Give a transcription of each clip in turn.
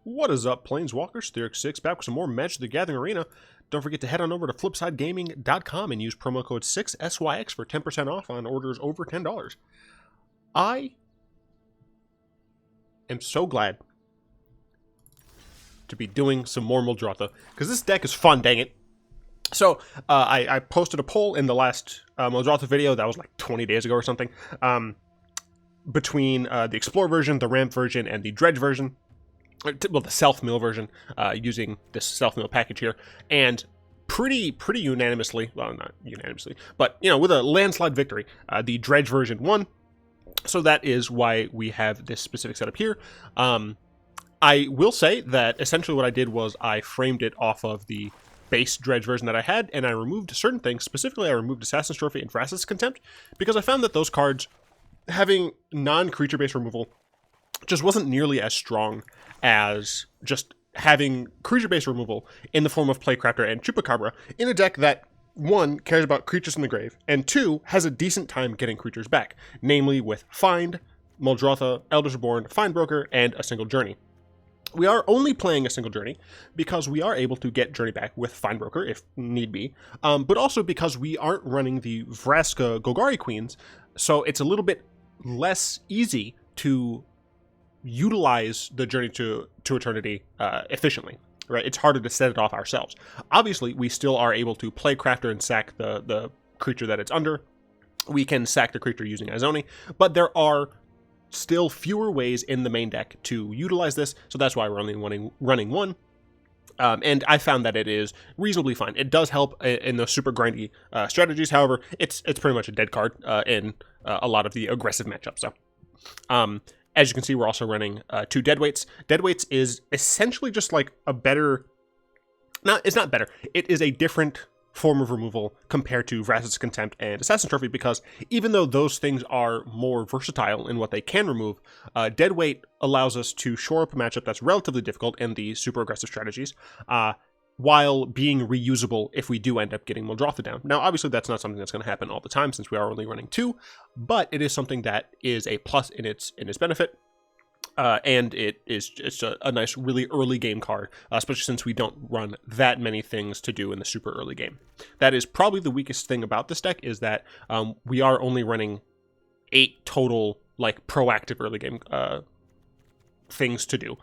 What is up, Planeswalkers? Se.3 back with some more Magic the Gathering Arena. Don't forget to head on over to flipsidegaming.com and use promo code 6SYX for 10% off on orders over $10. I am so glad to be doing some more Muldrotha, because this deck is fun, dang it. So, I posted a poll in the last Muldrotha video, that was like 20 days ago or something, between the Explore version, the Ramp version, and the Dredge version. Well, the self-mill version, using this self-mill package here, and pretty unanimously, well, not unanimously, but, you know, with a landslide victory, the Dredge version won, so that is why we have this specific setup here. I will say that essentially what I did was I framed it off of the base Dredge version that I had, and I removed certain things. Specifically, I removed Assassin's Trophy and Vraska's Contempt, because I found that those cards, having non-creature based removal, just wasn't nearly as strong as just having creature-based removal in the form of Plaguecrafter and Chupacabra in a deck that, one, cares about creatures in the grave, and two, has a decent time getting creatures back, namely with Find, Muldrotha, Eldest Reborn, Findbroker, and a single Journey. We are only playing a single Journey because we are able to get Journey back with Findbroker if need be, but also because we aren't running the Vraska Golgari Queens, so it's a little bit less easy to utilize the Journey to Eternity efficiently, right? It's harder to set it off ourselves. Obviously, we still are able to Plaguecrafter and sack the creature that it's under. We can sack the creature using Izoni, but there are still fewer ways in the main deck to utilize this, so that's why we're only running one. And I found that it is reasonably fine. It does help in the super grindy strategies. However, it's pretty much a dead card in a lot of the aggressive matchups. So, as you can see, we're also running 2 Deadweights. Deadweights is essentially just like a better... No, it's not better. It is a different form of removal compared to Vraska's Contempt and Assassin's Trophy, because even though those things are more versatile in what they can remove, Deadweight allows us to shore up a matchup that's relatively difficult in the super aggressive strategies, while being reusable if we do end up getting Muldrotha down. Now, obviously, that's not something that's going to happen all the time since we are only running 2, but it is something that is a plus in its benefit, and it is just a nice, really early game card, especially since we don't run that many things to do in the super early game. That is probably the weakest thing about this deck, is that we are only running 8 total, like, proactive early game things to do.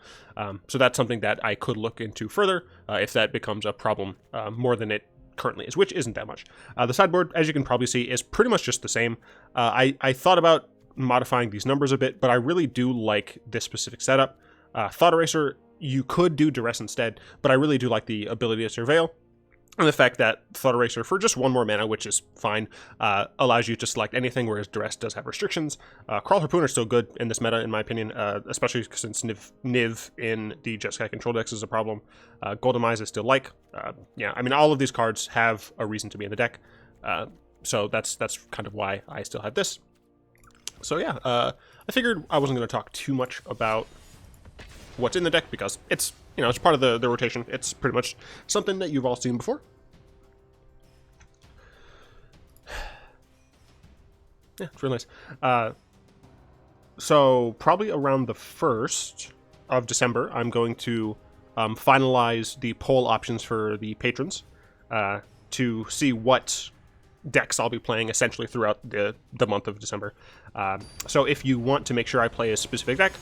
So that's something that I could look into further if that becomes a problem more than it currently is, which isn't that much. The sideboard, as you can probably see, is pretty much just the same. I thought about modifying these numbers a bit, but I really do like this specific setup. Thought Erasure, you could do Duress instead, but I really do like the ability to Surveil. And the fact that Thought Erasure, for just 1 more mana, which is fine, allows you to select anything, whereas Duress does have restrictions. Crawl Harpoon are still good in this meta, in my opinion, especially since Niv in the Jeskai control decks is a problem. Goldemise I still like. Yeah, I mean, all of these cards have a reason to be in the deck, so that's kind of why I still have this. So yeah, I figured I wasn't going to talk too much about what's in the deck, because it's, you know, it's part of the rotation. It's pretty much something that you've all seen before. Yeah, it's really nice. So probably around the 1st of December, I'm going to finalize the poll options for the patrons to see what decks I'll be playing essentially throughout the month of December. So if you want to make sure I play a specific deck,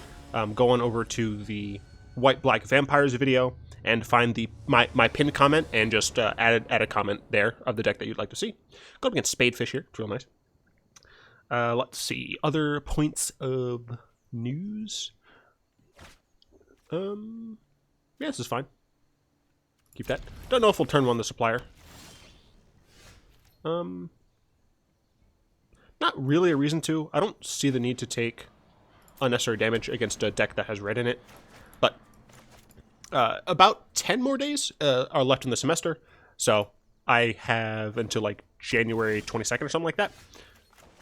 go on over to the White-Black Vampires video and find my pinned comment and just add a comment there of the deck that you'd like to see. Go up against Spadefish here. It's real nice. Let's see. Other points of news. Yeah, this is fine. Keep that. Don't know if we'll turn 1 the Supplier. Not really a reason to. I don't see the need to take unnecessary damage against a deck that has red in it. But about 10 more days are left in the semester, so I have until like January 22nd or something like that,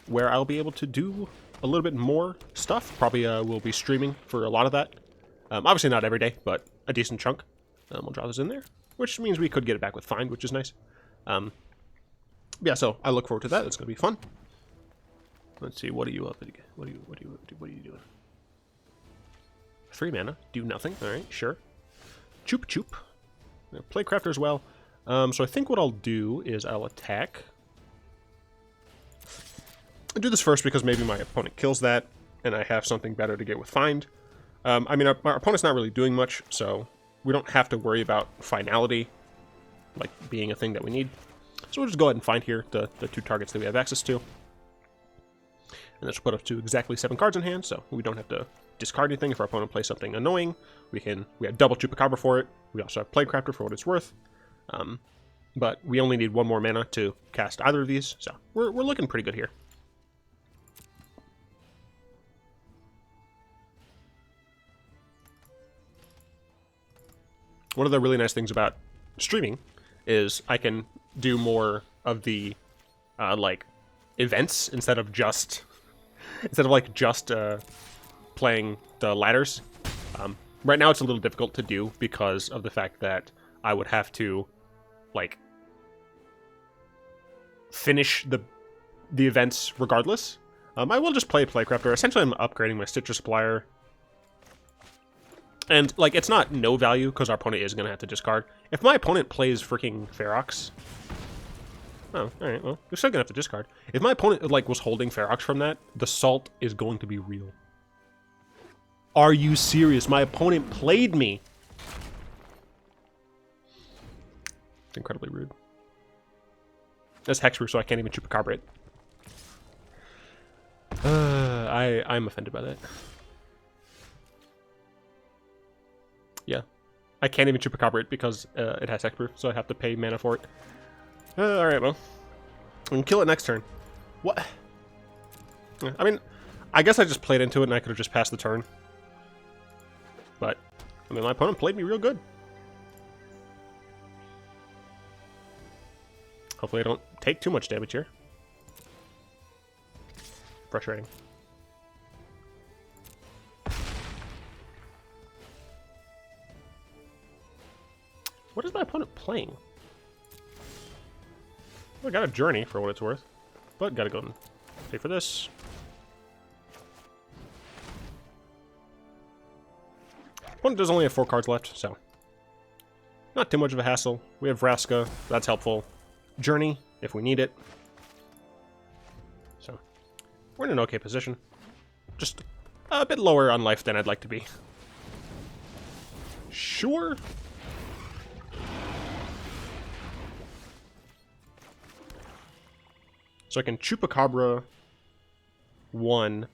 where I'll be able to do a little bit more stuff. Probably will be streaming for a lot of that. Obviously not every day, but a decent chunk. We'll draw this in there, which means we could get it back with Find, which is nice. Yeah, so I look forward to that. It's going to be fun. Let's see, what are you up again? What are you doing? 3 mana, do nothing. All right, sure. Choop Choop. Plaguecrafter as well. So I think what I'll do is I'll attack. I'll do this first because maybe my opponent kills that, and I have something better to get with Find. I mean, our opponent's not really doing much, so we don't have to worry about Finality, like, being a thing that we need. So we'll just go ahead and find here the 2 targets that we have access to. And this will put up to exactly 7 cards in hand, so we don't have to discard anything if our opponent plays something annoying. We have double Chupacabra for it. We also have Plaguecrafter for what it's worth. But we only need 1 more mana to cast either of these, so we're looking pretty good here. One of the really nice things about streaming is I can do more of the like events instead of just playing the ladders. Right now it's a little difficult to do because of the fact that I would have to like finish the events regardless. I will just play Plaguecrafter. Essentially I'm upgrading my Stitcher Supplier. And, like, it's not no value, because our opponent is going to have to discard. If my opponent plays freaking Ferox... Oh, alright, well, you're still going to have to discard. If my opponent, like, was holding Ferox from that, the salt is going to be real. Are you serious? My opponent played me! It's incredibly rude. That's Hexproof, so I can't even Chupacabra it. I'm offended by that. Yeah, I can't even Chupacabra it because it has Hexproof, so I have to pay mana for it. Alright, well. We can kill it next turn. What? I mean, I guess I just played into it and I could have just passed the turn. But, I mean, my opponent played me real good. Hopefully I don't take too much damage here. Frustrating. What is my opponent playing? Well, I got a Journey for what it's worth, but gotta go and pay for this. Opponent does only have 4 cards left, so not too much of a hassle. We have Vraska, that's helpful. Journey, if we need it. So, we're in an okay position. Just a bit lower on life than I'd like to be. Sure. So I can Chupacabra 1,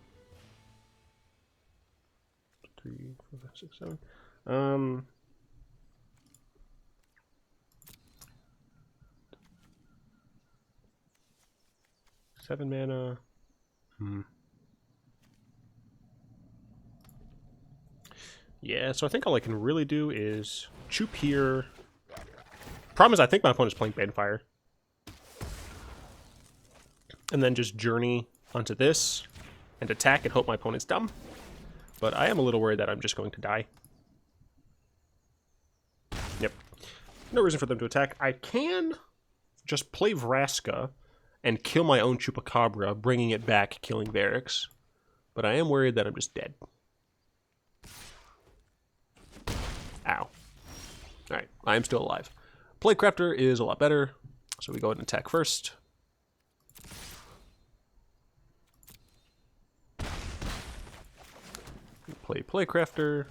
3, 4, 5, 6, 7. 7 mana. Yeah, so I think all I can really do is Chup here. Problem is I think my opponent's playing Banefire. And then just Journey onto this and attack and hope my opponent's dumb. But I am a little worried that I'm just going to die. Yep. No reason for them to attack. I can just play Vraska and kill my own Chupacabra, bringing it back, killing Varix. But I am worried that I'm just dead. Ow. Alright, I am still alive. Plaguecrafter is a lot better, so we go ahead and attack first. Play Plaguecrafter.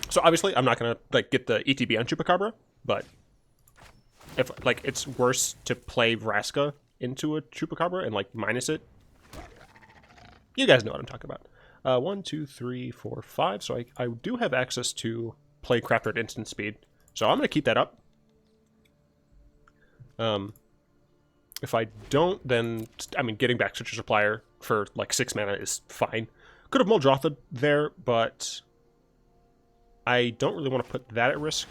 So obviously I'm not gonna like get the ETB on Chupacabra, but if like it's worse to play Vraska into a Chupacabra and like minus it. You guys know what I'm talking about. 1, 2, 3, 4, 5. So I do have access to Plaguecrafter at instant speed. So I'm gonna keep that up. If I don't, then, I mean, getting back Stitcher Supplier for, like, 6 mana is fine. Could have Muldrotha there, but I don't really want to put that at risk.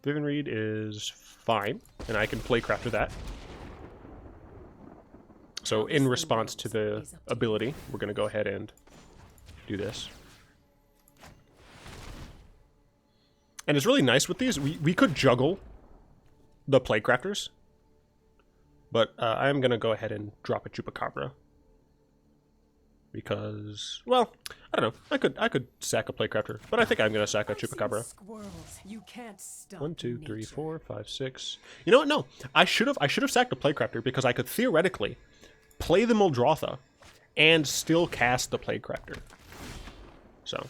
Vivian Reed is fine, and I can Plaguecrafter that. So in response to the ability, we're going to go ahead and do this. And it's really nice with these. We could juggle the Plaguecrafters. But I am going to go ahead and drop a Chupacabra. Because, well, I don't know. I could sack a Plaguecrafter, but I think I'm going to sack a Chupacabra. You can't stop 1, 2, 3, nature. 4, 5, 6. You know what? No, I should have sacked a Plaguecrafter because I could theoretically play the Muldrotha and still cast the Plaguecrafter. So,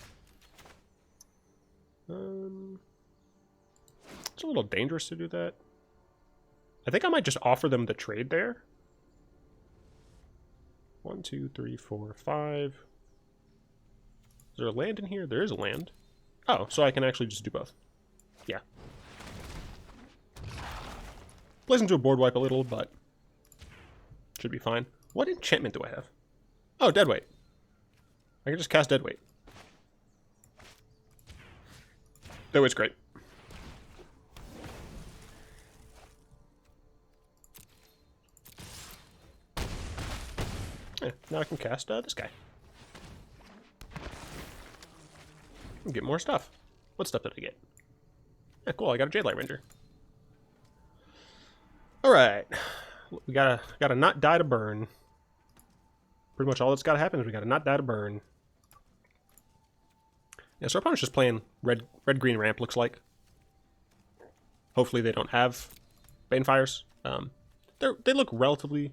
it's a little dangerous to do that. I think I might just offer them the trade there. 1, 2, 3, 4, 5. Is there a land in here? There is a land. Oh, so I can actually just do both. Yeah. Plays into a board wipe a little, but should be fine. What enchantment do I have? Oh, Deadweight. I can just cast Deadweight. Deadweight's great. Yeah, now I can cast this guy. And get more stuff. What stuff did I get? Yeah, cool. I got a Jadelight Ranger. All right, we gotta not die to burn. Pretty much all that's gotta happen is we gotta not die to burn. Yeah, so our opponent's just playing red-green ramp. Looks like. Hopefully they don't have Banefires. They look relatively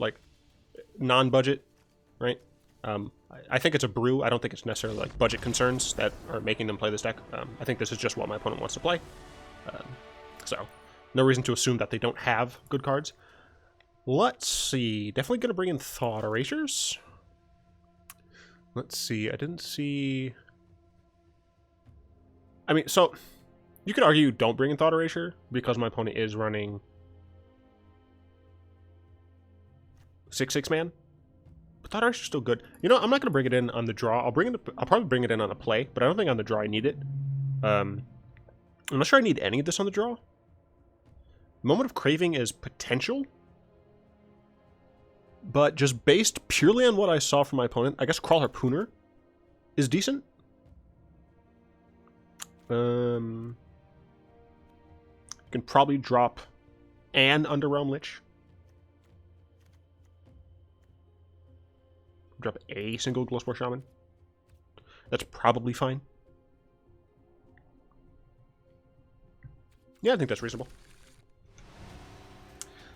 like non-budget, right? I think it's a brew. I don't think it's necessarily like budget concerns that are making them play this deck. I think this is just what my opponent wants to play. So no reason to assume that they don't have good cards. Let's see. Definitely going to bring in Thought Erasures. Let's see. I didn't see... I mean, so you could argue don't bring in Thought Erasure because my opponent is running 6/6 man. But Thought Erasere's still good. You know, I'm not going to bring it in on the draw. I'll probably bring it in on the play, but I don't think on the draw I need it. I'm not sure I need any of this on the draw. Moment of Craving is potential. But just based purely on what I saw from my opponent, I guess Crawl Harpooner is decent. You can probably drop an Underrealm Lich. Drop a single Glowspore Shaman. That's probably fine. Yeah, I think that's reasonable.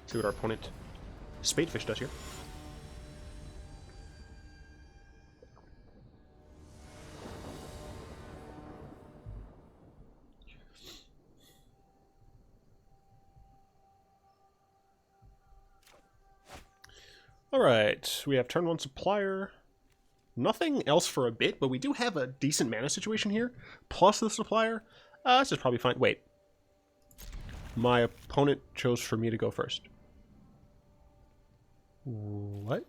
See what our opponent Spadefish does here. Alright, we have turn 1 Supplier. Nothing else for a bit, but we do have a decent mana situation here. Plus the Supplier. This is probably fine. Wait. My opponent chose for me to go first. What?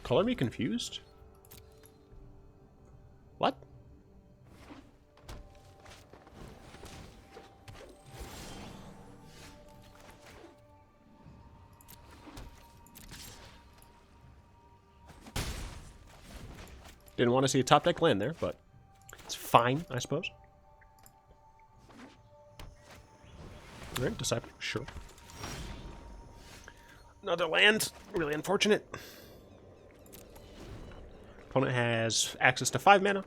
Color me confused? What? Didn't want to see a top deck land there, but it's fine, I suppose. Alright, Disciple, sure. Another land, really unfortunate. Opponent has access to 5 mana.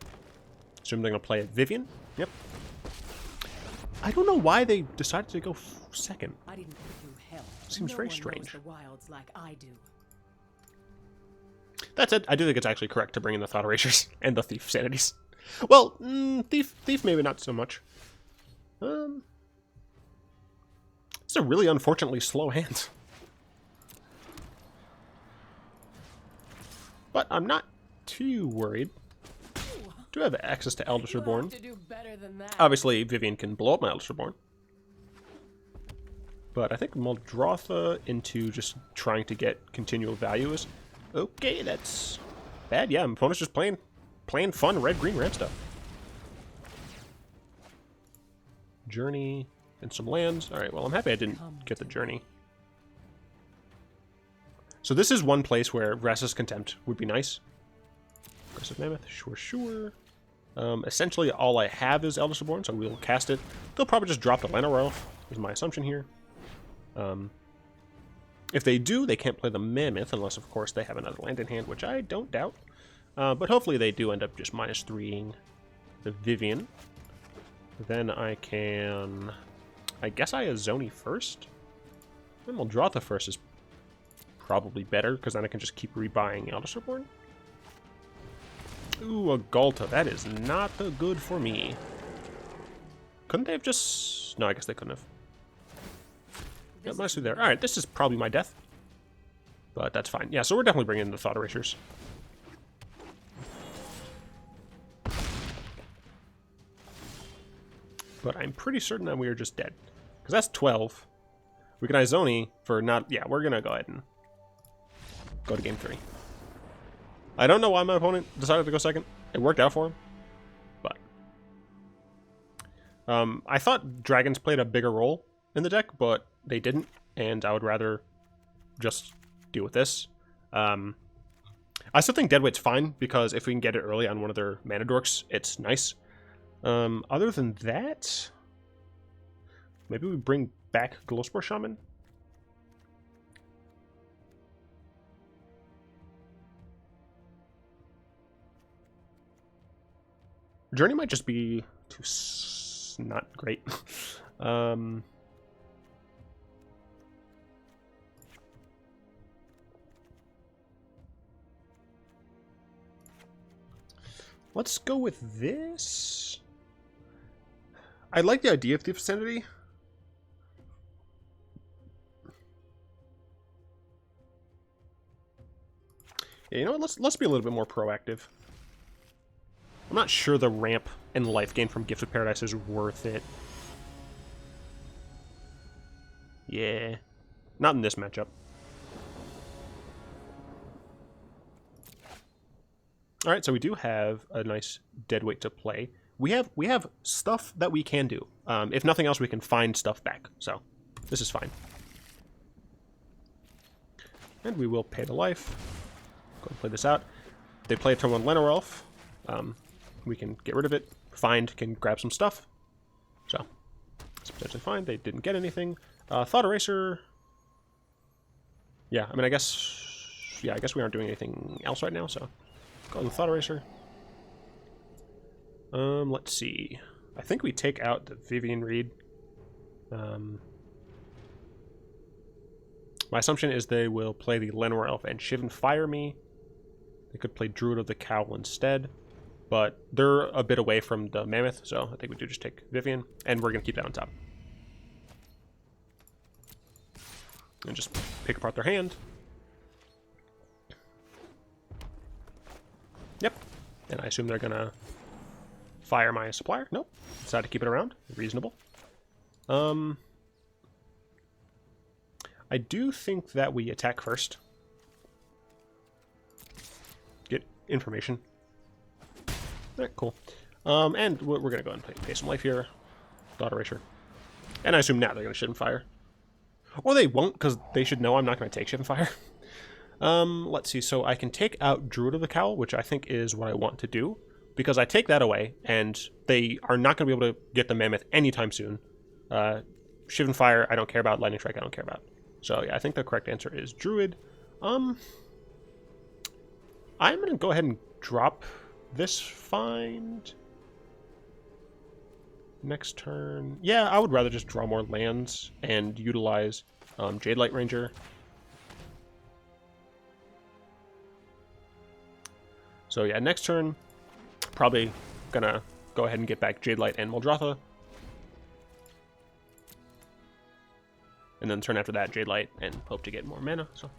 Assume they're going to play a Vivian. Yep. I don't know why they decided to go second. I didn't put you hell. Seems no very one strange. knows the wilds like I do. That said, I do think it's actually correct to bring in the Thought Erasures and the Thief of Sanities. Well, Thief maybe not so much. It's a really unfortunately slow hand. But I'm not too worried. Do have access to Eldest Reborn. To do better than that. Obviously, Vivian can blow up my Eldest Reborn. But I think Muldrotha into just trying to get continual value is... Okay, that's bad. Yeah, my opponent's just playing fun red-green ramp stuff. Journey and some lands. Alright, well, I'm happy I didn't get the Journey. So this is one place where Vraska's Contempt would be nice. Aggressive Mammoth, sure. Essentially, all I have is Eldest Reborn, so we'll cast it. They'll probably just drop the Lana Elf, is my assumption here. If they do, they can't play the Mammoth, unless, of course, they have another land in hand, which I don't doubt. But hopefully they do end up just -3ing the Vivian. Then I can... I guess I Azoni first? And Muldrotha first is probably better, because then I can just keep rebuying Eldest Reborn. Ooh, a Galta. That is not good for me. Couldn't they have just... No, I guess they couldn't have. Yep, nicely there. Alright, this is probably my death. But that's fine. Yeah, so we're definitely bringing in the Thought Erasures. But I'm pretty certain that we are just dead. Because that's 12. We can Izoni for not... Yeah, we're going to go ahead and go to game 3. I don't know why my opponent decided to go second. It worked out for him. But I thought dragons played a bigger role in the deck, but they didn't. And I would rather just deal with this. I still think Deadweight's fine, because if we can get it early on one of their mana dorks, it's nice. Other than that, maybe we bring back Glowspore Shaman. Journey might just be too not great. Let's go with this. I like the idea of Thief of Sanity. Yeah, you know what? Let's be a little bit more proactive. I'm not sure the ramp and life gain from Gifted Paradise is worth it. Yeah. Not in this matchup. Alright, so we do have a nice Deadweight to play. We have stuff that we can do. If nothing else, we can find stuff back. So, this is fine. And we will pay the life. Go and play this out. They play a turn 1 Llanowar Elf. We can get rid of it. Find, can grab some stuff. So, it's potentially fine. They didn't get anything. Thought Erasure. Yeah, I mean, I guess we aren't doing anything else right now, so go on the Thought Erasure. Let's see. I think we take out the Vivian Reed. My assumption is they will play the Llanowar Elf and Shivan Fire me. They could play Druid of the Cowl instead, but they're a bit away from the Mammoth, so I think we do just take Vivian, and we're going to keep that on top. And just pick apart their hand. Yep. And I assume they're going to fire my Supplier. Nope. Decided to keep it around. Reasonable. I do think that we attack first. Get information. Alright, cool. And we're going to go ahead and pay some life here. Thought Erasure. And I assume now they're going to Shivan Fire. Or they won't, because they should know I'm not going to take Shivan Fire. Let's see. So I can take out Druid of the Cowl, which I think is what I want to do. Because I take that away, and they are not going to be able to get the Mammoth anytime soon. Shivan Fire, I don't care about. Lightning Strike, I don't care about. So yeah, I think the correct answer is Druid. I'm going to go ahead and drop this Find. Next turn. Yeah, I would rather just draw more lands and utilize Jadelight Ranger. So yeah, next turn, probably gonna go ahead and get back Jadelight and Muldrotha. And then turn after that, Jadelight, and hope to get more mana. So,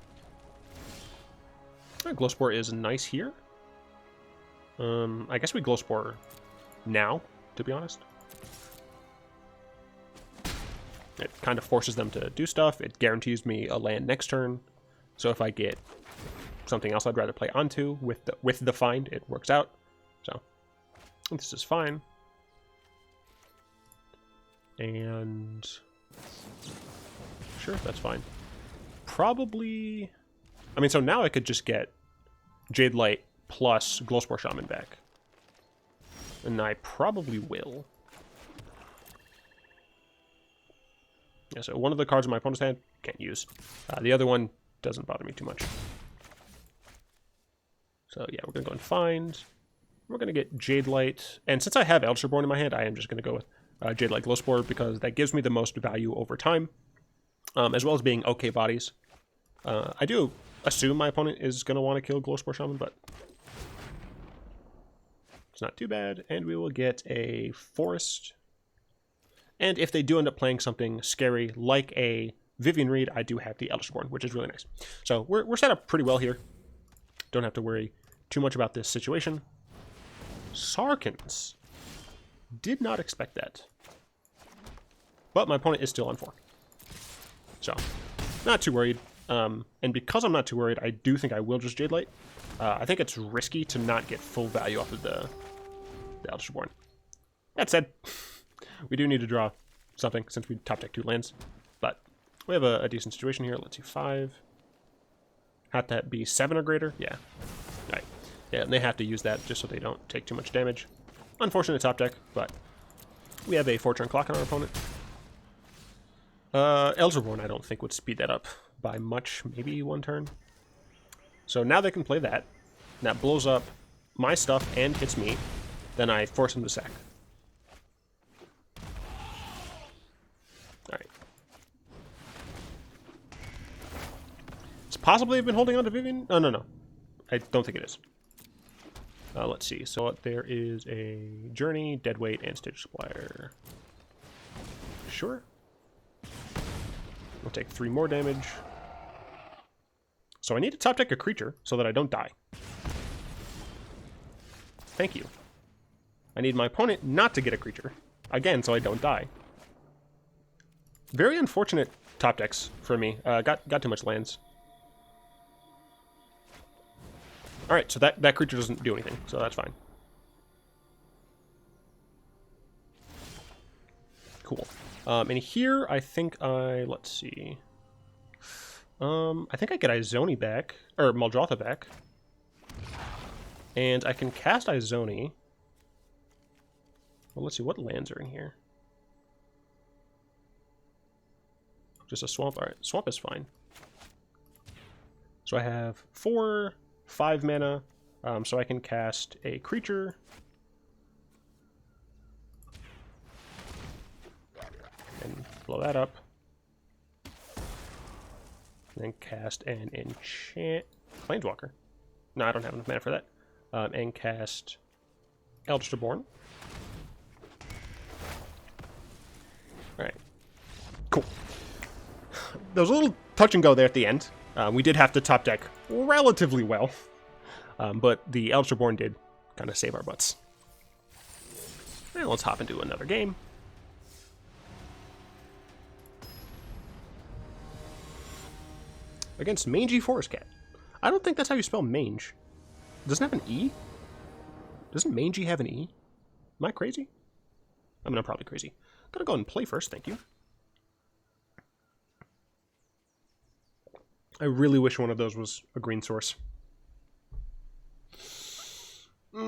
Glowspore is nice here. I guess we Glowspore now, to be honest. It kind of forces them to do stuff. It guarantees me a land next turn. So if I get something else I'd rather play onto with the Find, it works out. So this is fine. And sure, that's fine. Probably, I mean, so now I could just get Jadelight plus Glowspore Shaman back. And I probably will. Yeah, so one of the cards in my opponent's hand, can't use. The other one doesn't bother me too much. So yeah, we're going to go and find. We're going to get Jadelight. And since I have Eldest Reborn in my hand, I am just going to go with Jadelight Glowspore because that gives me the most value over time. As well as being okay bodies. I do assume my opponent is going to want to kill Glowspore Shaman, but it's not too bad. And we will get a Forest. And if they do end up playing something scary like a Vivian Reed, I do have the Eldest Reborn, which is really nice. So we're set up pretty well here. Don't have to worry too much about this situation. Sarkans. Did not expect that. But my opponent is still on 4. So, not too worried. And because I'm not too worried, I do think I will just Jadelight. I think it's risky to not get full value off of the Eldest Reborn. That said, we do need to draw something since we top deck 2 lands. But we have a decent situation here. Let's see, 5. Have that be 7 or greater? Yeah. All right. Yeah, and they have to use that just so they don't take too much damage. Unfortunate top deck, but we have a 4-turn clock on our opponent. Eldest Reborn, I don't think, would speed that up by much, maybe 1 turn. So now they can play that. That blows up my stuff and hits me. Then I force them to sack. Alright. It's possibly been holding on to Vivian? Oh, no. I don't think it is. Let's see. So there is a Journey, Deadweight, and Stitch Supplier. Sure. We'll take 3 more damage. So I need to top deck a creature so that I don't die. Thank you. I need my opponent not to get a creature. Again, so I don't die. Very unfortunate top decks for me. Got too much lands. Alright, so that creature doesn't do anything, so that's fine. Cool. And here, I think let's see. I think I get Izoni back, or Muldrotha back. And I can cast Izoni. Well, let's see, what lands are in here? Just a swamp. Alright, swamp is fine. So I have 4, 5 mana, so I can cast a creature. And blow that up. And then cast an enchant Planeswalker. No, I don't have enough mana for that. And cast Eldest Reborn. Alright. Cool. There was a little touch and go there at the end. We did have to top deck relatively well. But the Eldest Reborn did kind of save our butts. And let's hop into another game. Against Mangy Forest Cat. I don't think that's how you spell mange. Doesn't it have an E? Doesn't Mangy have an E? Am I crazy? I mean, I'm probably crazy. Gotta go and play first, thank you. I really wish one of those was a green source. I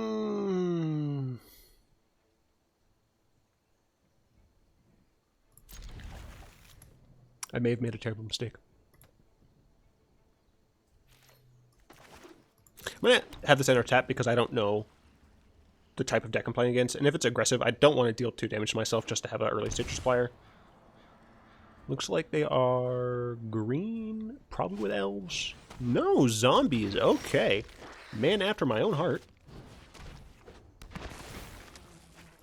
may have made a terrible mistake. I'm going to have this enter tap because I don't know the type of deck I'm playing against. And if it's aggressive, I don't want to deal 2 damage to myself just to have an early Stitch Supplier. Looks like they are green, probably with elves. No, zombies. Okay. Man after my own heart.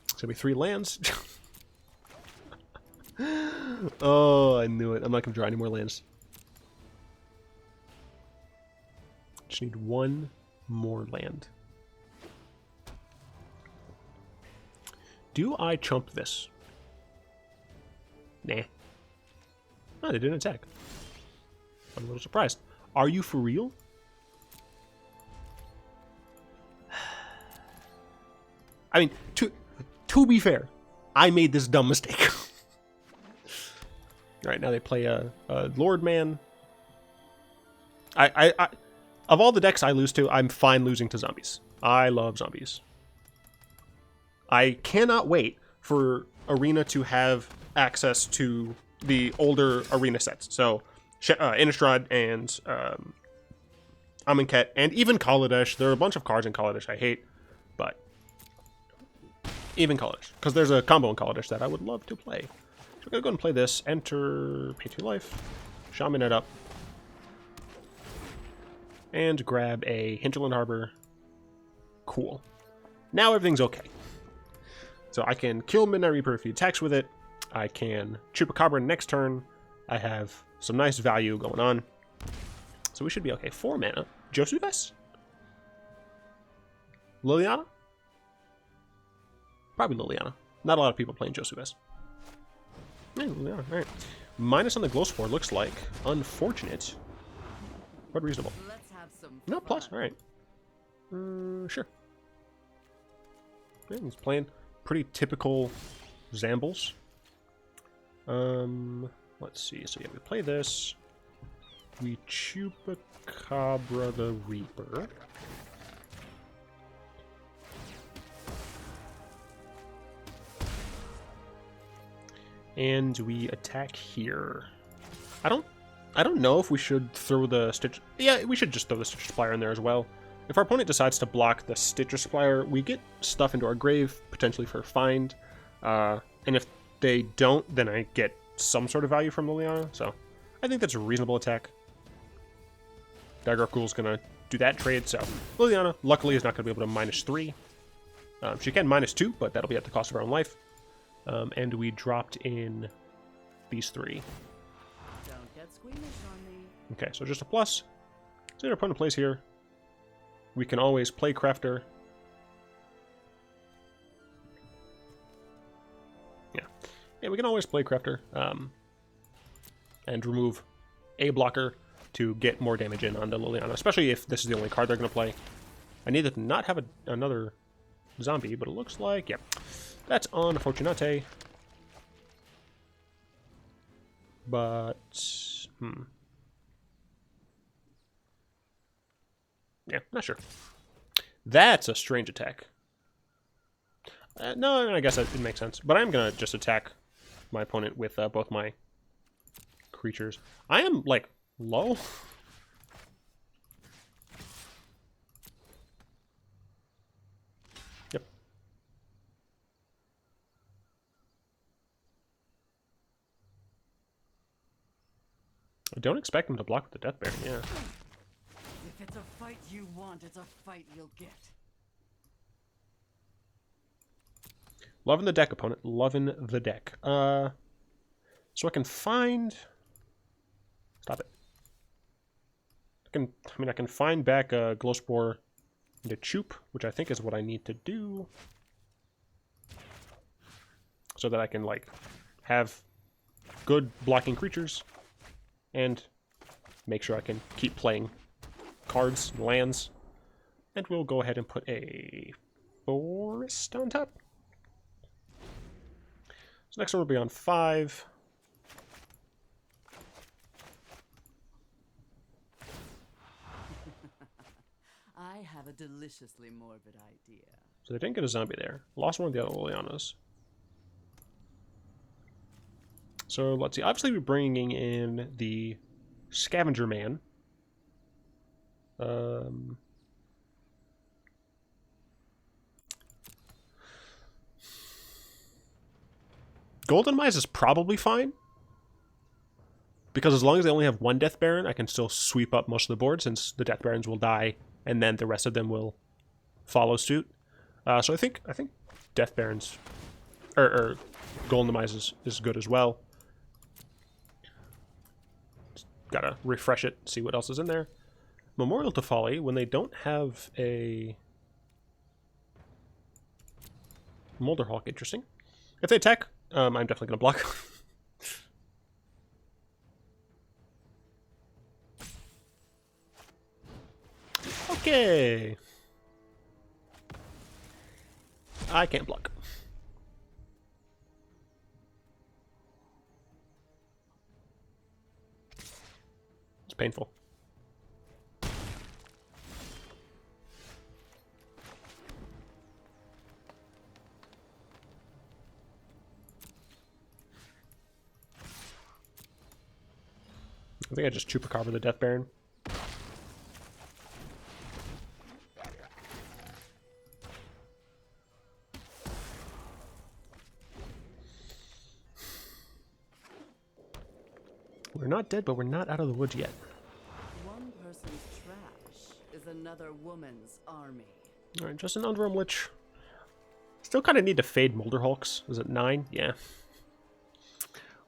It's going to be 3 lands. Oh, I knew it. I'm not going to draw any more lands. Just need 1 more land. Do I chump this? Nah. Oh, they didn't attack. I'm a little surprised. Are you for real? I mean, to be fair, I made this dumb mistake. Alright, now they play a Lord Man. Of all the decks I lose to, I'm fine losing to zombies. I love zombies. I cannot wait for Arena to have access to the older Arena sets. So, Innistrad and Amonkhet, and even Kaladesh. There are a bunch of cards in Kaladesh I hate, but even Kaladesh, because there's a combo in Kaladesh that I would love to play. So I'm going to go and play this. Enter, pay 2 life, Shaman it up, and grab a Hinterland Harbor. Cool. Now everything's okay. So I can kill Midnight Reaper if he attacks with it. I can Chupacabra next turn. I have some nice value going on. So we should be okay. 4 mana. Josuves? Liliana? Probably Liliana. Not a lot of people playing Josuves. Yeah, Liliana. Alright. Minus on the Glowspore looks like unfortunate, but reasonable. Let's have some No, plus. Alright. Sure. Yeah, he's playing pretty typical Zambles. Let's see. So yeah, we play this. We Chupacabra the Reaper. And we attack here. I don't know if we should throw the Stitch. Yeah, we should just throw the Stitcher Supplier in there as well. If our opponent decides to block the Stitcher Supplier, we get stuff into our grave, potentially for Find. And if they don't, then I get some sort of value from Liliana. So I think that's a reasonable attack. Dagger Gruul's going to do that trade. So Liliana, luckily, is not going to be able to -3. She can -2, but that'll be at the cost of her own life. And we dropped in these 3. Don't get squeamish on me. Okay, so just a plus. So our opponent plays here. We can always Plaguecrafter. Yeah, we can always Plaguecrafter. And remove a blocker to get more damage in on the Liliana, especially if this is the only card they're going to play. I need to not have another zombie, but it looks like, yeah, that's unfortunate. But, yeah, not sure. That's a strange attack. No, I guess it makes sense. But I'm going to just attack my opponent with both my creatures. I am, like, low. Yep. I don't expect him to block with the Death Bear, yeah. If it's a fight you want, it's a fight you'll get. Loving the deck, opponent. Loving the deck. So I can find... Stop it. I can find back a Glowspore into Chup, which I think is what I need to do. So that I can, like, have good blocking creatures and make sure I can keep playing cards and lands. And we'll go ahead and put a Forest on top. So next one will be on 5. I have a deliciously morbid idea. So they didn't get a zombie there. Lost one of the other Lilianas. So let's see. Obviously, we're bringing in the Scavenger Man. Golden Mize is probably fine. Because as long as they only have one Death Baron, I can still sweep up most of the board, since the Death Barons will die, and then the rest of them will follow suit. So I think Death Barons, or Golden Mize is good as well. Just gotta refresh it, see what else is in there. Memorial to Folly, when they don't have a Molderhawk, interesting. If they attack, I'm definitely gonna block. Okay. I can't block. It's painful. I think I just Chupacabra the Death Baron. We're not dead, but we're not out of the woods yet. One person's trash is another woman's army. Alright, just an Underrealm Lich. Still kind of need to fade Muldrotha. Is it 9? Yeah.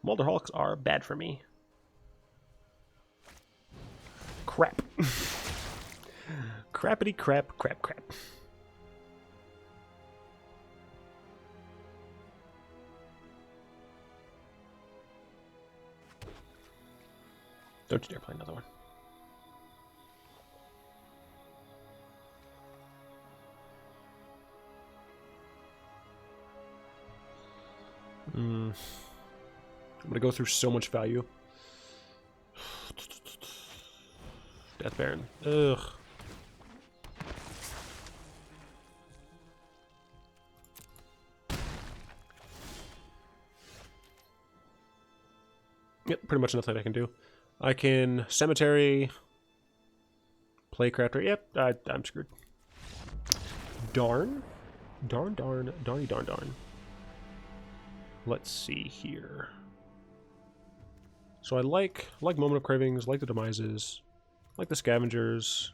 Muldrotha are bad for me. Crap. Crappity crap, crap, crap. Don't you dare play another one. I'm gonna go through so much value. Death Baron. Ugh. Yep, pretty much nothing I can do. I can Cemetery, Plaguecrafter. Yep, I'm screwed. Darn. Darn, darn, darny, darn, darn. Let's see here. So I like Moment of Cravings, like the Demises, like the Scavengers.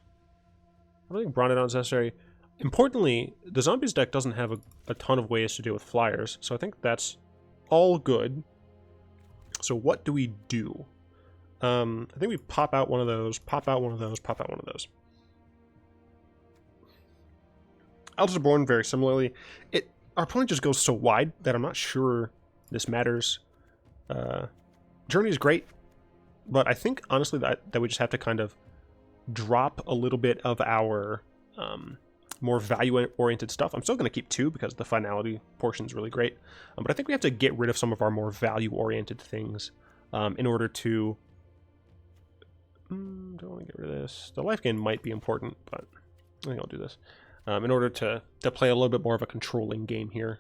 I don't think Bronodon is necessary. Importantly, the Zombies deck doesn't have a ton of ways to deal with flyers, so I think that's all good. So what do we do? I think we pop out one of those, pop out one of those, pop out one of those. Eldest Reborn, very similarly. Our opponent just goes so wide that I'm not sure this matters. Journey is great, but I think, honestly, that we just have to kind of drop a little bit of our more value-oriented stuff. I'm still going to keep 2 because the Finality portion is really great, but I think we have to get rid of some of our more value-oriented things in order to... don't want to get rid of this. The life gain might be important, but I think I'll do this. In order to play a little bit more of a controlling game here.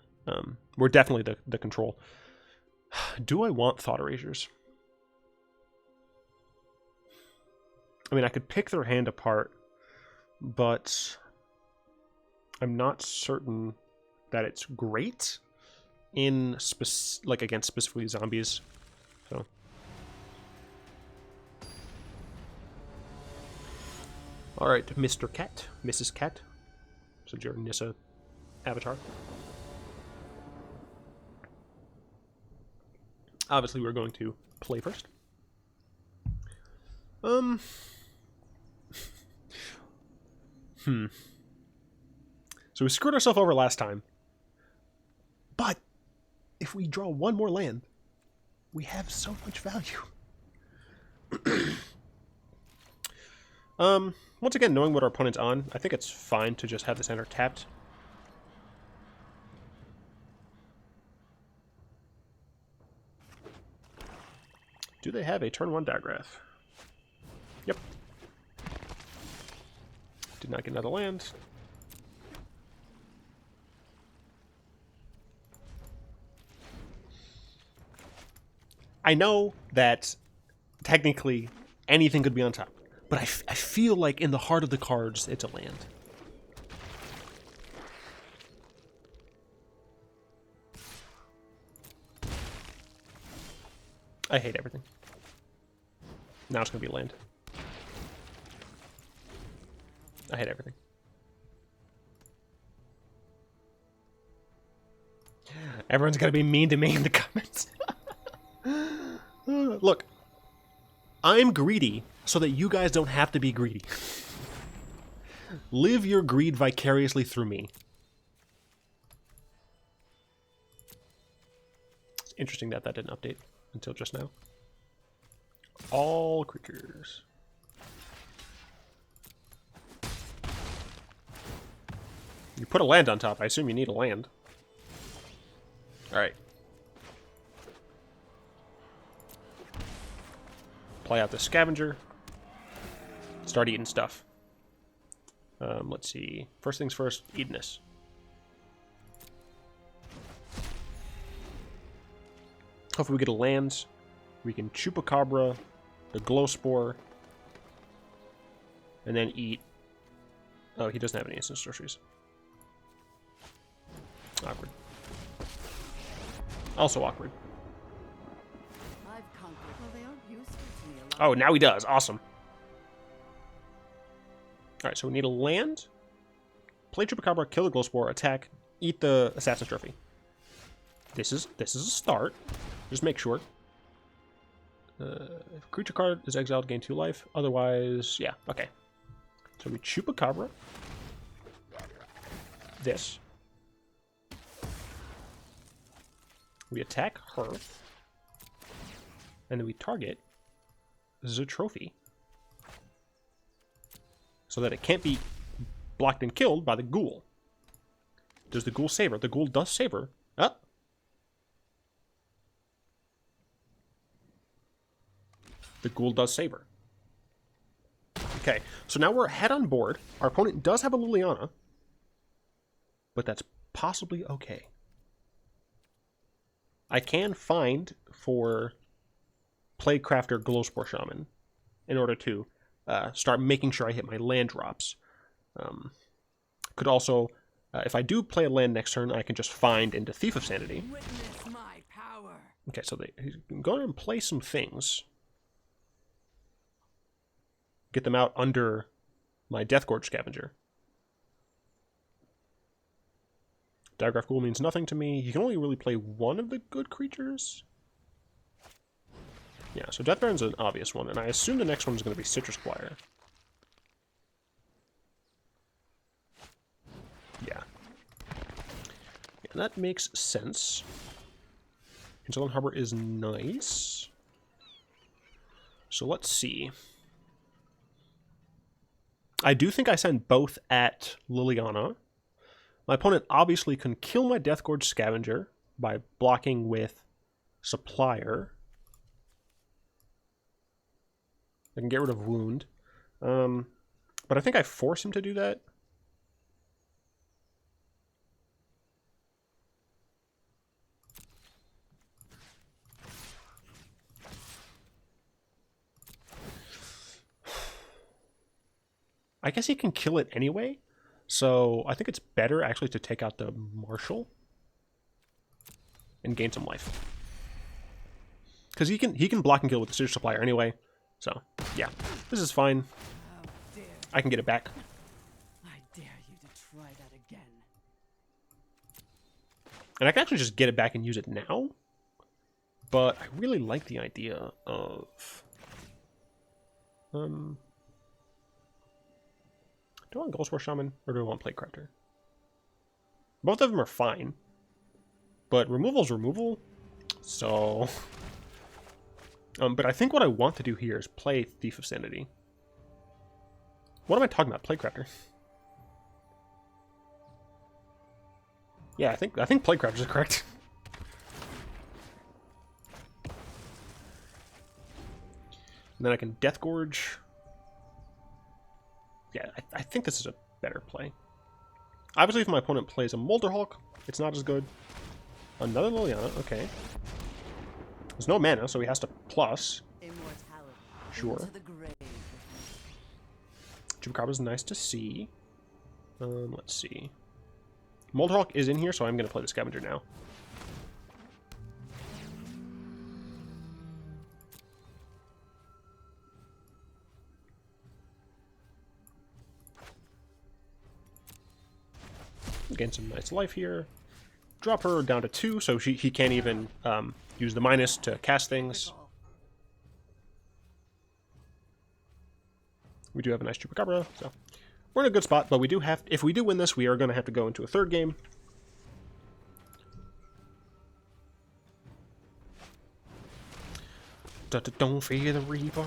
We're definitely the control. Do I want Thought Erasures? I mean, I could pick their hand apart, but I'm not certain that it's great in against specifically zombies. So all right, Mr. Cat, Mrs. Cat. So your Nissa avatar. Obviously, we're going to play first. So we screwed ourselves over last time. But if we draw one more land, we have so much value. Once again, knowing what our opponent's on, I think it's fine to just have this enter tapped. Do they have a turn 1 Digraph? Yep. Did not get another land. I know that technically anything could be on top, but I feel like in the heart of the cards, it's a land. I hate everything. Now it's going to be land. I hate everything. Everyone's going to be mean to me in the comments. Look, I'm greedy so that you guys don't have to be greedy. Live your greed vicariously through me. It's interesting that didn't update until just now. All creatures. You put a land on top. I assume you need a land. Alright. Play out the Scavenger. Start eating stuff. Let's see. First things first, eating this. Hopefully we get a land. We can Chupacabra the Glowspore, and then eat... Oh, he doesn't have any instant sorceries. Awkward. Also awkward. I've conquered. Well, they aren't useful to me a lot. Oh, now he does. Awesome. Alright, so we need a land. Play Chupacabra, kill the Glowspore, attack, eat the Assassin's Trophy. This is a start. Just make sure. If a creature card is exiled, gain 2 life. Otherwise, yeah, okay. So we Chupacabra. This. We attack her. And then we target the trophy. So that it can't be blocked and killed by the ghoul. Does the ghoul save her? The ghoul does save her. Oh. The ghoul does save her. Okay, so now we're ahead on board. Our opponent does have a Liliana, but that's possibly okay. I can find for Plaguecrafter Glowspore Shaman in order to start making sure I hit my land drops. Could also, if I do play a land next turn, I can just find into Thief of Sanity. Witness my power. Okay, so he's going to play some things. Get them out under my Deathgorge Scavenger. Diagraph Ghoul means nothing to me. He can only really play one of the good creatures. Yeah, so Death Baron's an obvious one, and I assume the next one's going to be Citrus Squire. Yeah. Yeah, that makes sense. Hinterland Harbor is nice. So let's see. I do think I send both at Liliana. My opponent obviously can kill my Deathgorge Scavenger by blocking with Supplier. I can get rid of Wound. But I think I force him to do that. I guess he can kill it anyway, so I think it's better actually to take out the Marshal and gain some life. Because he can block and kill with the Citrus Supplier anyway, so yeah, this is fine. I can get it back. I dare you to try that again. And I can actually just get it back and use it now, but I really like the idea of... Do I want Golgari Shaman, or do I want Plaguecrafter? Both of them are fine. But removal's removal, so... but I think what I want to do here is play Thief of Sanity. What am I talking about? Plaguecrafter. Yeah, I think Plaguecrafter is correct. And then I can Deathgorge. Yeah, I think this is a better play. Obviously, if my opponent plays a Muldrotha, it's not as good. Another Liliana, okay. There's no mana, so he has to plus. Immortality. Sure. Into the grave. Chupacabra's nice to see. Let's see. Muldrotha is in here, so I'm going to play the Scavenger now. Gain some nice life here. Drop her down to 2, so he can't even use the minus to cast things. We do have a nice Chupacabra, so we're in a good spot, but we do have, if we do win this, we are going to have to go into a third game. Don't fear the Reaper.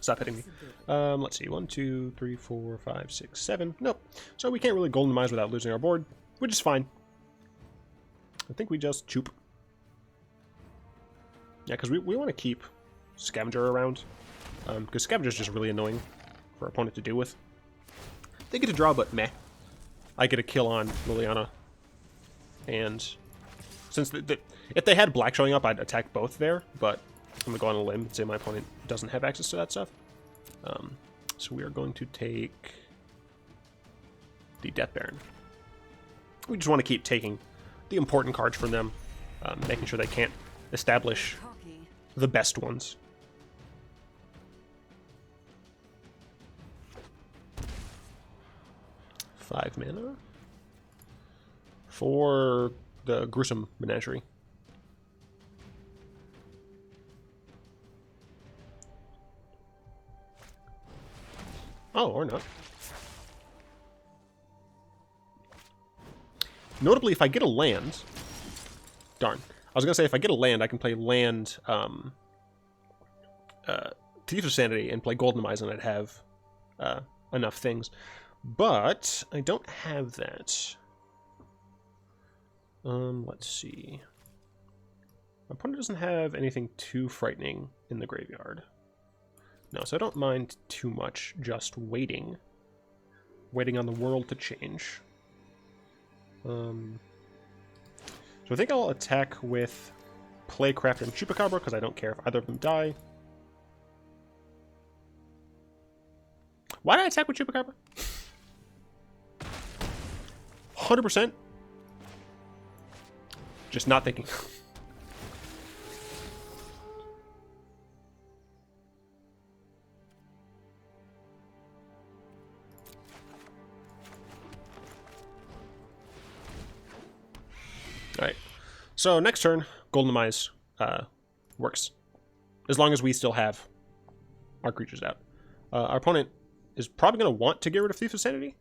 Stop hitting me. Let's see. 1, 2, 3, 4, 5, 6, 7. Nope. So we can't really Golden Demise without losing our board, which is fine. I think we just choop. Yeah, because we want to keep Scavenger around. Because Scavenger is just really annoying for our opponent to deal with. They get to draw, but meh. I get a kill on Liliana. And Since if they had black showing up, I'd attack both there, but I'm going to go on a limb and say my opponent doesn't have access to that stuff. So we are going to take the Death Baron. We just want to keep taking the important cards from them, making sure they can't establish the best ones. Five mana for the Gruesome Menagerie. Oh, or not. Notably, if I get a land... Darn. I was going to say, if I get a land, I can play land Thief of Sanity and play Golden Mize, and I'd have enough things. But I don't have that. Let's see. My opponent doesn't have anything too frightening in the graveyard. No, so I don't mind too much just waiting. Waiting on the world to change. So I think I'll attack with Plaguecrafter and Chupacabra, because I don't care if either of them die. Why did I attack with Chupacabra? 100%. Just not thinking. Alright. So next turn, Golden Mize works. As long as we still have our creatures out. Our opponent is probably going to want to get rid of Thief of Sanity.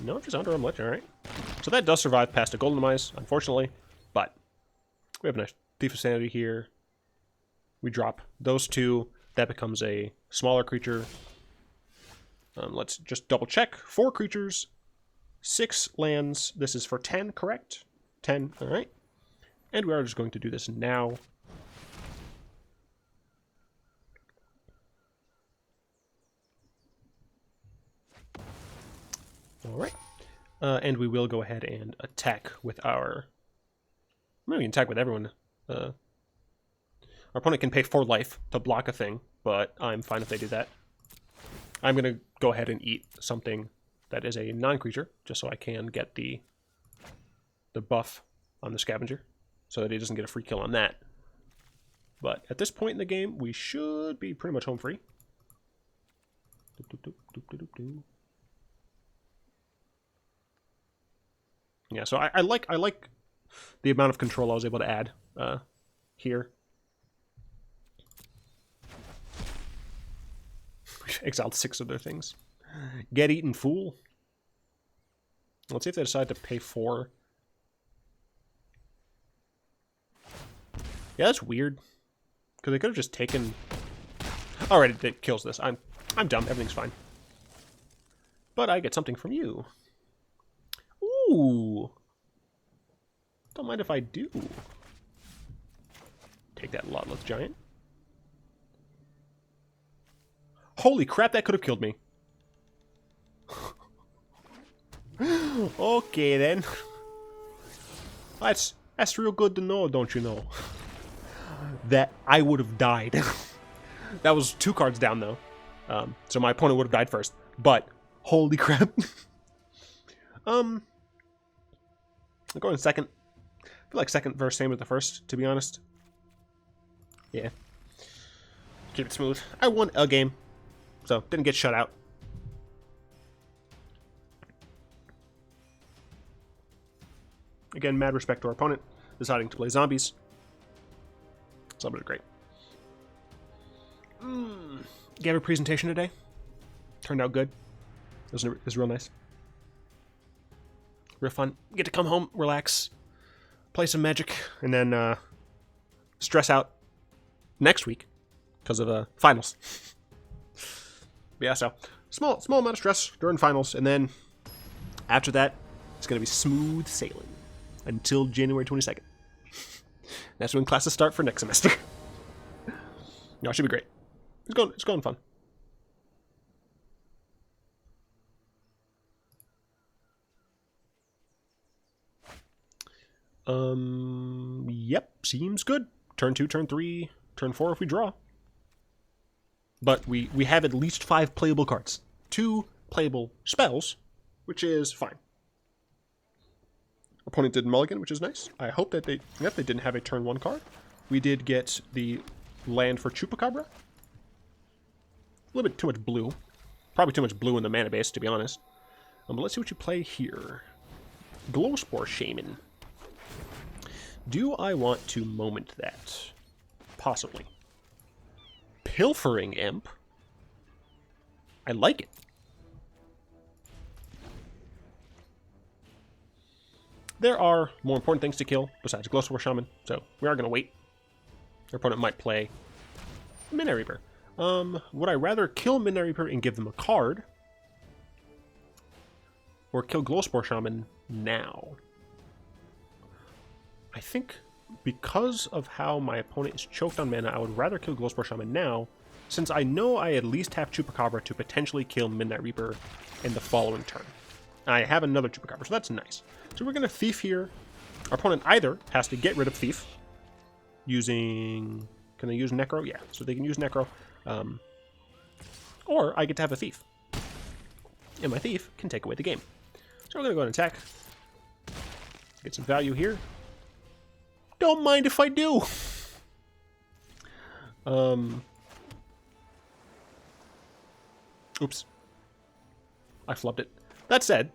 No, just Underrealm Lich, alright. So that does survive past a Golden Mize, unfortunately. But we have a nice Thief of Sanity here. We drop those two. That becomes a smaller creature. Let's just double check. 4 creatures, 6 lands. This is for 10, correct? 10, alright. And we are just going to do this now. Alright. And we will go ahead and attack with our... I'm going to attack with everyone. Our opponent can pay 4 life to block a thing, but I'm fine if they do that. I'm going to go ahead and eat something that is a non-creature, just so I can get the buff on the Scavenger, so that he doesn't get a free kill on that. But at this point in the game, we should be pretty much home free. Yeah, so I like the amount of control I was able to add here. Exiled 6 of their things. Get eaten, fool. Let's see if they decide to pay 4. Yeah, that's weird. Because they could have just taken... Alright, it kills this. I'm dumb. Everything's fine. But I get something from you. Ooh. Don't mind if I do. Take that Lotless Giant. Holy crap, that could have killed me. Okay, then. That's real good to know, don't you know? That I would have died. That was 2 cards down, though. So my opponent would have died first. But, holy crap. I'm going second. I feel like second verse same as the first, to be honest. Yeah. Keep it smooth. I won a game. So, didn't get shut out. Again, mad respect to our opponent, deciding to play zombies. Zombies are great. Gave a presentation today. Turned out good. It was real nice. Real fun. Get to come home, relax, play some Magic, and then stress out next week because of finals. Yeah, so small amount of stress during finals, and then after that, it's going to be smooth sailing until January 22nd. That's when classes start for next semester. No, it should be great. It's going fun. Yep, seems good. Turn 2, turn 3, turn 4 if we draw. But we have at least 5 playable cards. 2 playable spells, which is fine. Opponent did mulligan, which is nice. I hope that they didn't have a turn 1 card. We did get the land for Chupacabra. A little bit too much blue. Probably too much blue in the mana base, to be honest. But let's see what you play here. Glowspore Shaman. Do I want to moment that? Possibly. Pilfering Imp. I like it. There are more important things to kill besides Glowspore Shaman, so we are going to wait. Our opponent might play Midnight Reaper. Would I rather kill Midnight Reaper and give them a card, or kill Glowspore Shaman now? I think because of how my opponent is choked on mana, I would rather kill Glowspore Shaman now, since I know I at least have Chupacabra to potentially kill Midnight Reaper in the following turn. I have another Chupacabra, so that's nice. So we're going to Thief here. Our opponent either has to get rid of Thief using... Can they use Necro? Yeah, so they can use Necro. Or I get to have a Thief. And my Thief can take away the game. So we're going to go and attack. Get some value here. Don't mind if I do. Oops. I flubbed it. That said,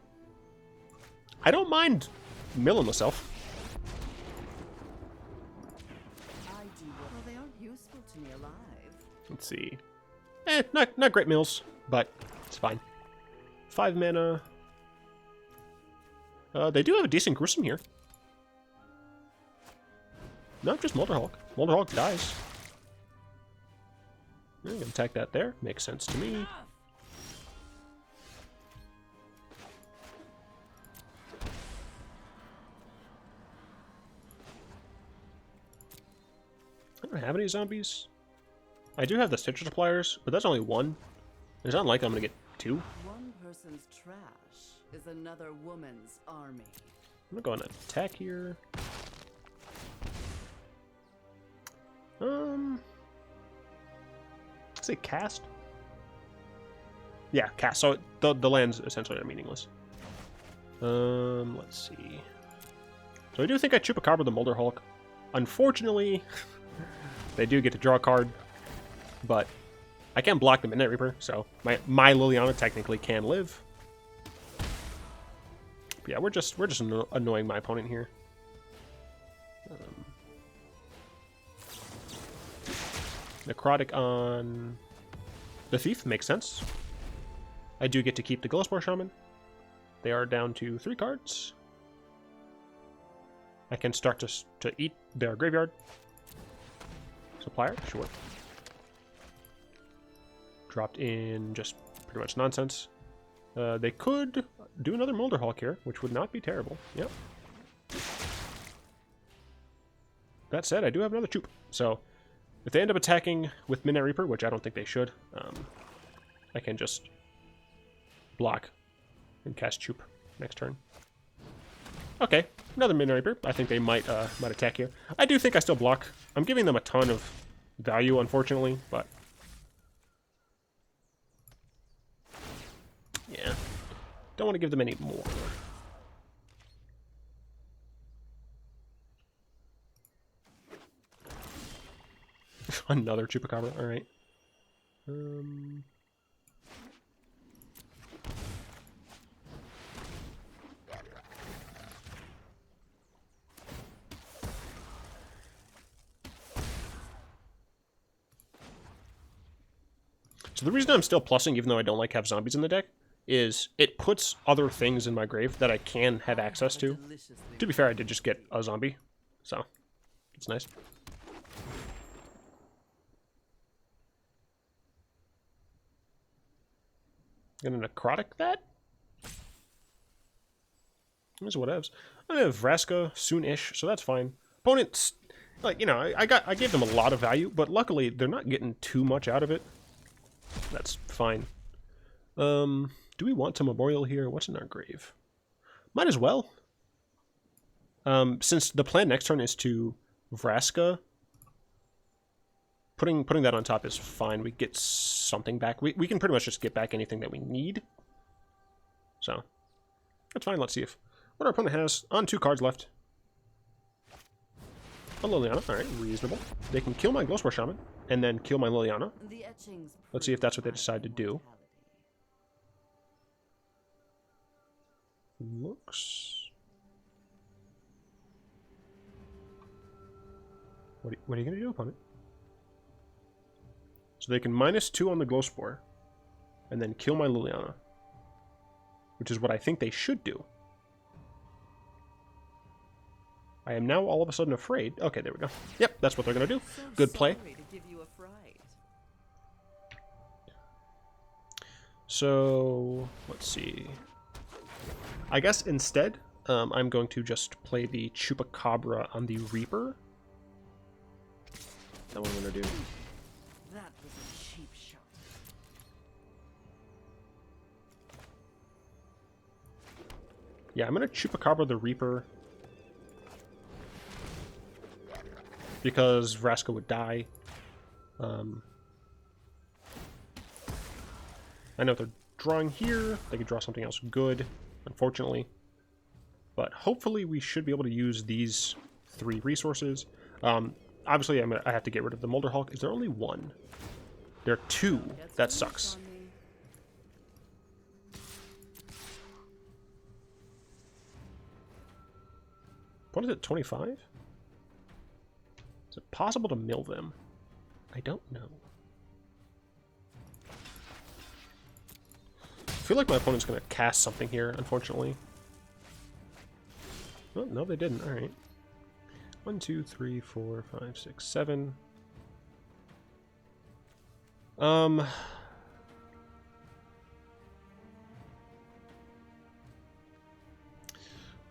I don't mind milling myself. I do. Well, they aren't useful to me alive. Let's see. Not great mills, but it's fine. 5 mana. They do have a decent Gruesome here. No, just Muldrotha. Muldrotha dies. I'm going to attack that there. Makes sense to me. I don't have any zombies. I do have the Stitcher Suppliers, but that's only 1. It's not like I'm going to get 2. One person's trash is another woman's army. I'm going to go on attack here. Say cast? Yeah, cast. So the lands essentially are meaningless. Let's see. So I do think I Chupacabra the Muldrotha. Unfortunately, they do get to draw a card, but I can't block the Midnight Reaper, so my Liliana technically can live. But yeah, we're just annoying my opponent here. Necrotic on the Thief makes sense. I do get to keep the Glowspore Shaman. They are down to 3 cards. I can start to eat their graveyard. Supplier, sure. Dropped in just pretty much nonsense. They could do another Muldrotha here, which would not be terrible. Yep. That said, I do have another Chup. So if they end up attacking with Midnight Reaper, which I don't think they should, I can just block and cast Chup next turn. Okay, another Midnight Reaper. I think they might attack here. I do think I still block. I'm giving them a ton of value, unfortunately, but yeah, don't want to give them any more. Another Chupacabra. All right. So the reason I'm still plussing, even though I don't like have zombies in the deck, is it puts other things in my grave that I can have access to. To be fair, I did just get a zombie, so it's nice. Gonna necrotic that? That's whatevs. I have Vraska soon-ish, so that's fine. Opponents, like, you know, I gave them a lot of value, but luckily they're not getting too much out of it. That's fine. Do we want to memorial here? What's in our grave? Might as well. Since the plan next turn is to Vraska, putting that on top is fine. We get something back. We can pretty much just get back anything that we need. So, that's fine. Let's see what our opponent has on 2 cards left. A Liliana. Alright, reasonable. They can kill my Glowspore Shaman, and then kill my Liliana. Let's see if that's what they decide to do. Looks... What are you going to do, opponent? So they can -2 on the Glowspore, and then kill my Liliana. Which is what I think they should do. I am now all of a sudden afraid. Okay, there we go. Yep, that's what they're going to do. Good play. So, let's see. I guess instead, I'm going to just play the Chupacabra on the Reaper. That's what I'm going to do. That was a cheap shot. Yeah, I'm going to Chupacabra the Reaper. Because Vraska would die. I know they're drawing here. They could draw something else good, unfortunately. But hopefully we should be able to use these 3 resources. Obviously, I have to get rid of the Muldrotha. Is there only 1? There are 2. That sucks. What is it, 25? Is it possible to mill them? I don't know. I feel like my opponent's going to cast something here, unfortunately. Oh, no, they didn't. Alright. 1, 2, 3, 4, 5, 6, 7.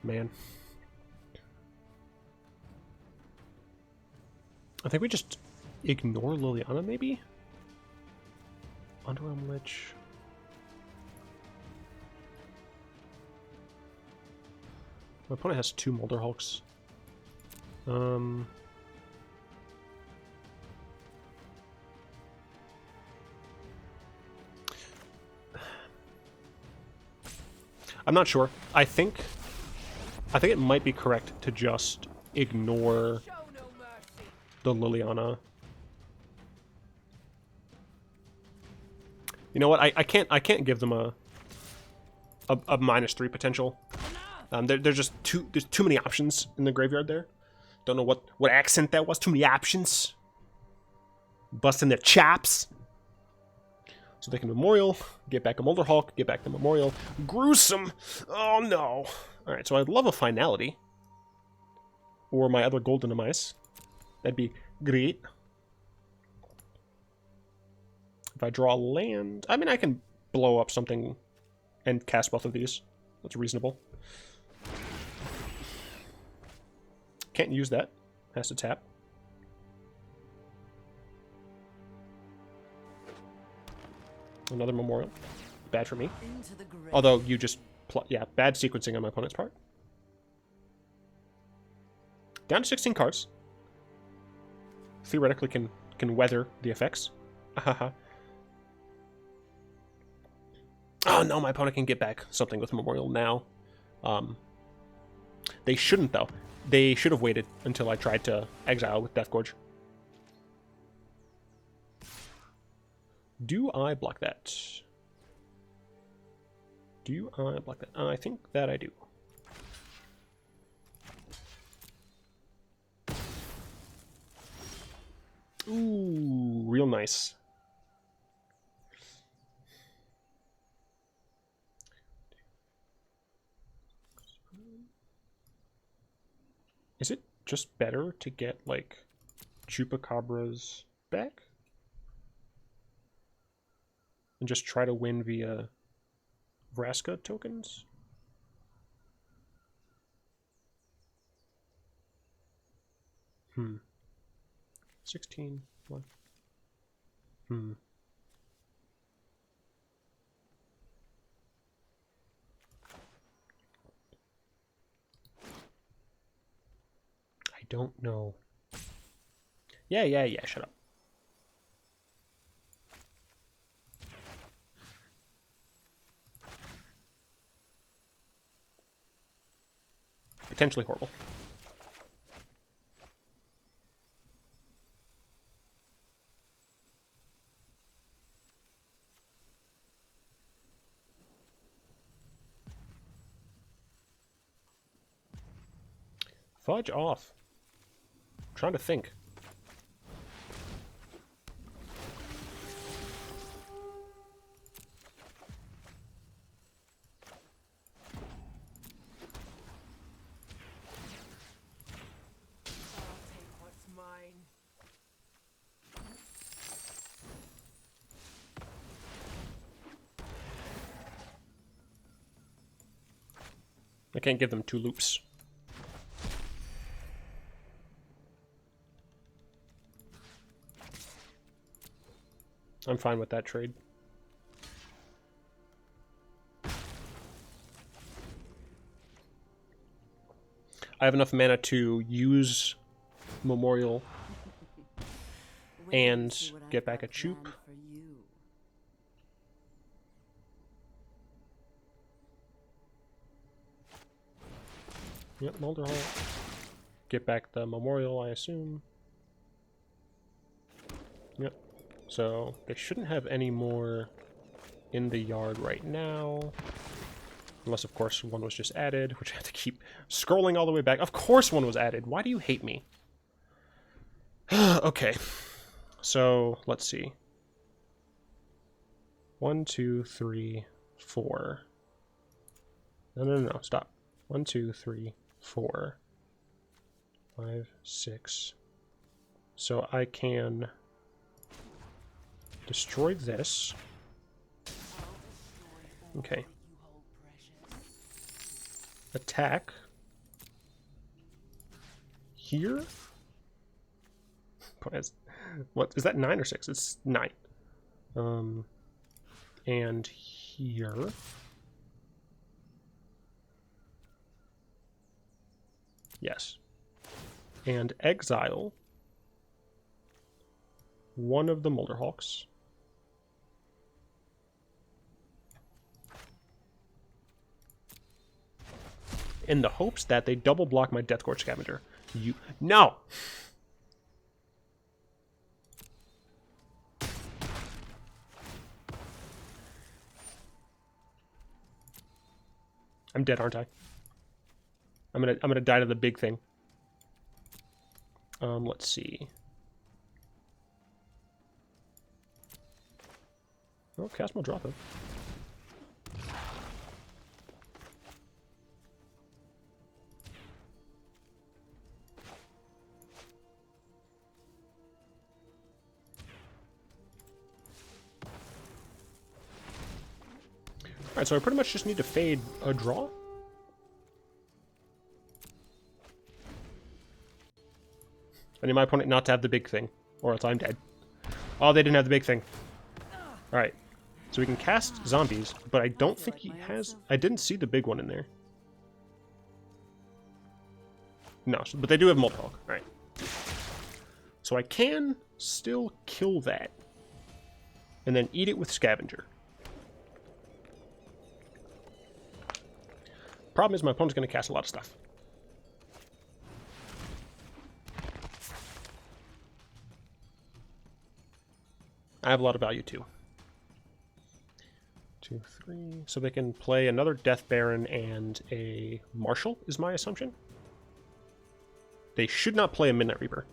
Man. I think we just ignore Liliana, maybe? Underrealm Lich. My opponent has 2 Muldrotha. I'm not sure. I think it might be correct to just ignore the Liliana. You know what? I can't give them a -3 potential. There's just there's too many options in the graveyard there. Don't know what accent that was. Too many options. Busting their chops. So they can Memorial, get back a Muldrotha, get back the Memorial. Gruesome. Oh no. Alright, so I'd love a Finality. Or my other Golden Demise. That'd be great. If I draw land... I mean, I can blow up something and cast both of these. That's reasonable. Can't use that. Has to tap. Another Memorial. Bad for me. Although you just... yeah, bad sequencing on my opponent's part. Down to 16 cards. Theoretically can weather the effects. Oh no, my opponent can get back something with Memorial now. They shouldn't, though. They should have waited until I tried to exile with Death Gorge. Do I block that? Do I block that? I think that I do. Ooh, real nice. Is it just better to get, like, Chupacabras back? And just try to win via Vraska tokens? Hmm. 16. What? Hmm. don't know. Yeah, shut up. Potentially horrible. Fudge off. I'm trying to think. I can't give them 2 loops. I'm fine with that trade. I have enough mana to use Memorial and get back a Chup. Yep, Muldrotha. Get back the Memorial, I assume. Yep. So, they shouldn't have any more in the yard right now. Unless, of course, one was just added, which I have to keep scrolling all the way back. Of course one was added! Why do you hate me? Okay. So, let's see. 1, 2, 3, 4. No, stop. 1, 2, 3, 4, 5, 6. So I can destroy this. Okay. Attack. Here? What is that, 9 or 6? It's 9. And here. Yes. And exile one of the Mulderhawks. In the hopes that they double block my Deathgorge Scavenger. No! I'm dead, aren't I? I'm gonna die to the big thing. Let's see. Oh, cast Muldrotha. Alright, so I pretty much just need to fade a draw. I need my opponent not to have the big thing, or else I'm dead. Oh, they didn't have the big thing. Alright, so we can cast zombies, but I don't think he has... I didn't see the big one in there. No, but they do have Multihawk. Alright. So I can still kill that. And then eat it with Scavenger. Problem is my opponent's going to cast a lot of stuff. I have a lot of value too. 2, 3. So they can play another Death Baron and a Marshal, is my assumption. They should not play a Midnight Reaper.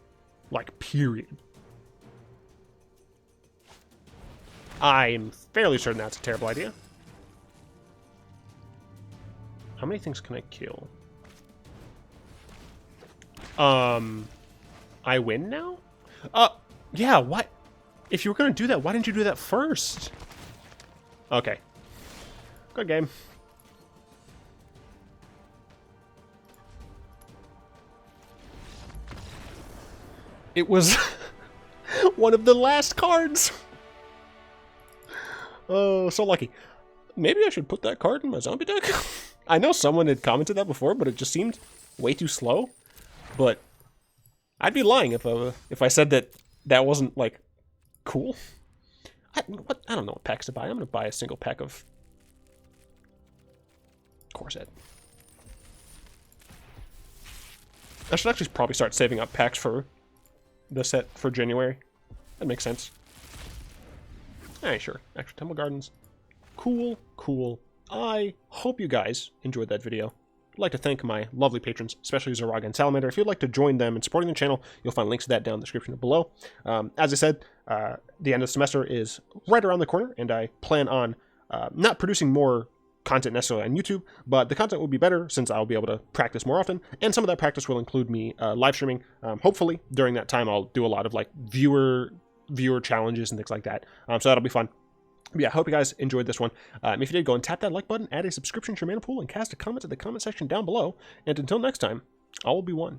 Like, period. I'm fairly certain that's a terrible idea. How many things can I kill? I win now? Yeah, what? If you were going to do that, why didn't you do that first? Okay. Good game. It was one of the last cards. Oh, so lucky. Maybe I should put that card in my zombie deck? I know someone had commented that before, but it just seemed way too slow. But I'd be lying if I said that wasn't, like, cool. I don't know what packs to buy. I'm going to buy a single pack of Core Set. I should actually probably start saving up packs for the set for January. That makes sense. Alright, sure. Extra Temple Gardens. Cool, cool. I hope you guys enjoyed that video. I'd like to thank my lovely patrons, especially Zoraga and Salamander. If you'd like to join them in supporting the channel, you'll find links to that down in the description below. As I said, the end of the semester is right around the corner, and I plan on not producing more content necessarily on YouTube, but the content will be better since I'll be able to practice more often, and some of that practice will include me live streaming. Hopefully, during that time, I'll do a lot of like viewer challenges and things like that, so that'll be fun. But yeah, I hope you guys enjoyed this one. If you did, go and tap that like button, add a subscription to your mana pool, and cast a comment in the comment section down below. And until next time, all will be one.